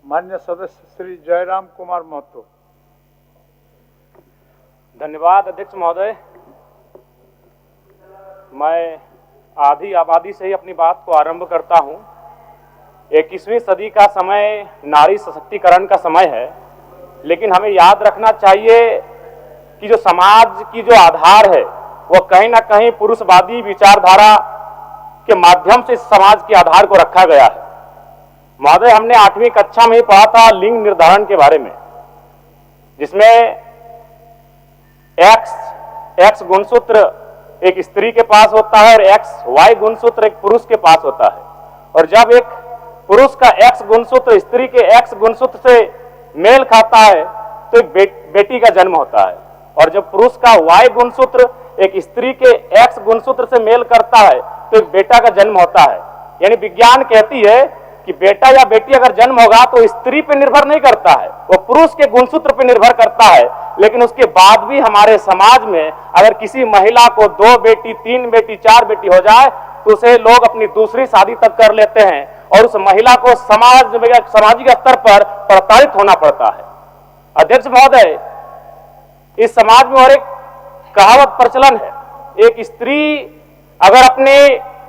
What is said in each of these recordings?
मान्य सदस्य श्री जयराम कुमार महतो। धन्यवाद अध्यक्ष महोदय। मैं आधी आबादी से ही अपनी बात को आरंभ करता हूं। 21वीं सदी का समय नारी सशक्तिकरण का समय है, लेकिन हमें याद रखना चाहिए कि जो समाज की जो आधार है वह कहीं ना कहीं पुरुषवादी विचारधारा के माध्यम से इस समाज के आधार को रखा गया है। महोदय, हमने 8वीं कक्षा में ही पढ़ा था लिंग निर्धारण के बारे में, जिसमें एक्स गुणसूत्र एक स्त्री के पास होता है और XY गुणसूत्र एक पुरुष के पास होता है। और जब एक पुरुष का X गुणसूत्र स्त्री के X गुणसूत्र से मेल खाता है तो एक बेटी का जन्म होता है, और जब पुरुष का Y गुणसूत्र एक स्त्री के X गुणसूत्र से मेल करता है तो एक बेटा का जन्म होता है। यानी विज्ञान कहती है कि बेटा या बेटी अगर जन्म होगा तो स्त्री पे निर्भर नहीं करता है, वो पुरुष के गुणसूत्र पे निर्भर करता है। लेकिन उसके बाद भी हमारे समाज में अगर किसी महिला को 2 बेटी, 3 बेटी, 4 बेटी हो जाए तो उसे लोग अपनी दूसरी शादी तक कर लेते हैं और उस महिला को सामाजिक स्तर पर प्रताड़ित होना पड़ता है। अध्यक्ष महोदय, इस समाज में और एक कहावत प्रचलन है, एक स्त्री अगर अपने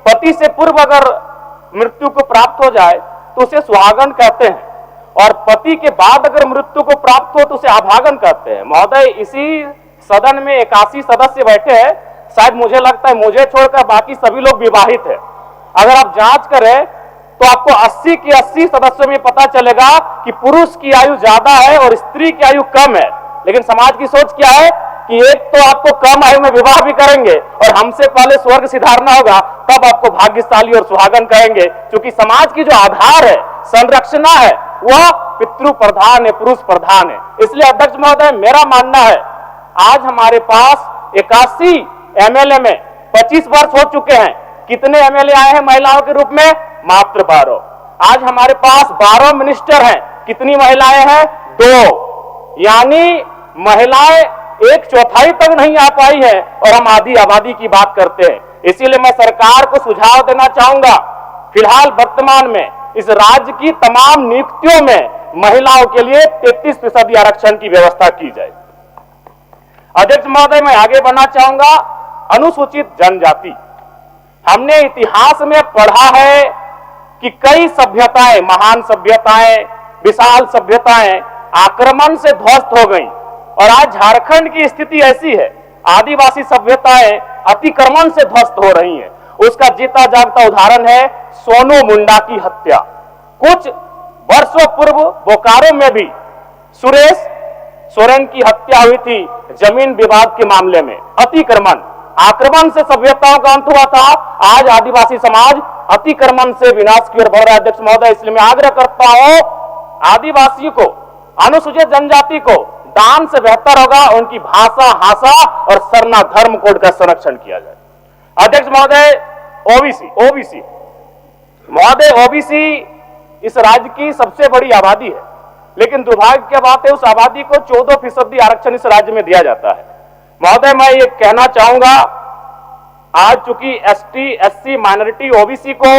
पति से पूर्व अगर मृत्यु को प्राप्त हो जाए तो उसे सुहागन कहते हैं, और पति के बाद अगर मृत्यु को प्राप्त हो तो उसे अभागन कहते हैं। महोदय, इसी सदन में 81 सदस्य बैठे हैं, शायद मुझे लगता है मुझे छोड़कर बाकी सभी लोग विवाहित हैं। अगर आप जांच करें तो आपको 80 के 80 सदस्यों में पता चलेगा कि पुरुष की आयु ज्यादा है और स्त्री की आयु कम है। लेकिन समाज की सोच क्या है कि एक तो आपको कम आयु में विवाह भी करेंगे और हमसे पहले स्वर्ग सिधारना होगा, तब आपको भाग्यशाली और सुहागन कहेंगे। क्योंकि समाज की जो आधार है, संरचना है, वह पितृ प्रधान है, पुरुष प्रधान है। इसलिए अध्यक्ष महोदय, मेरा मानना है आज हमारे पास 81 MLA में 25 वर्ष हो चुके हैं। कितने MLA आए हैं महिलाओं के रूप में? मात्र 12। आज हमारे पास 12 मिनिस्टर हैं। कितनी महिलाएं हैं? 2। यानी महिलाएं 1/4 तक नहीं आ पाई है और हम आधी आबादी की बात करते हैं। इसीलिए मैं सरकार को सुझाव देना चाहूंगा, फिलहाल वर्तमान में इस राज्य की तमाम नियुक्तियों में महिलाओं के लिए 33% आरक्षण की व्यवस्था की जाए। अध्यक्ष महोदय, मैं आगे बढ़ना चाहूंगा, अनुसूचित जनजाति। हमने इतिहास में पढ़ा है कि कई सभ्यताएं, महान सभ्यताएं, विशाल सभ्यताएं आक्रमण से ध्वस्त हो गईं, और आज झारखंड की स्थिति ऐसी है, आदिवासी सभ्यताएं अतिक्रमण से ध्वस्त हो रही हैं। उसका जीता जागता उदाहरण है सोनू मुंडा की हत्या। कुछ वर्षों पूर्व बोकारो में भी सुरेश सोरेन की हत्या हुई थी जमीन विवाद के मामले में। अतिक्रमण, आक्रमण से सभ्यताओं का अंत हुआ था, आज आदिवासी समाज अतिक्रमण से विनाश की ओर बढ़ रहा है। अध्यक्ष महोदय, इसलिए मैं आग्रह करता हूं, आदिवासियों को, अनुसूचित जनजाति को दान से बेहतर होगा उनकी भाषा, हासा और सरना धर्म कोड का संरक्षण किया जाए। अध्यक्ष महोदय, ओबीसी महोदय, ओबीसी इस राज्य की सबसे बड़ी आबादी है, लेकिन दुर्भाग्य की बात है उस आबादी को 14% आरक्षण इस राज्य में दिया जाता है। महोदय, मैं ये कहना चाहूंगा, आज चूंकि ST, SC, माइनॉरिटी, ओबीसी को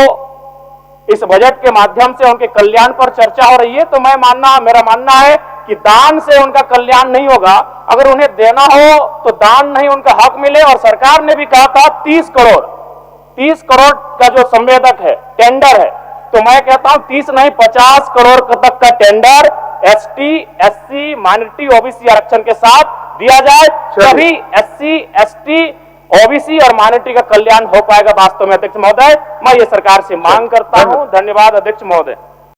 इस बजट के माध्यम से उनके कल्याण पर चर्चा हो रही है, तो मेरा मानना है कि दान से उनका कल्याण नहीं होगा। अगर उन्हें देना हो तो दान नहीं, उनका हक मिले। और सरकार ने भी कहा था 30 करोड़ का जो संवेदक है, टेंडर है, तो मैं कहता हूं 30 नहीं 50 करोड़ तक का tender ST, SC, minority, OBC आरक्षण के साथ दिया जाए, तभी SC, ST, ओबीसी और माइनॉरिटी का कल्याण हो पाएगा वास्तव में। अध्यक्ष महोदय, मैं ये सरकार से मांग करता हूं। धन्यवाद अध्यक्ष महोदय।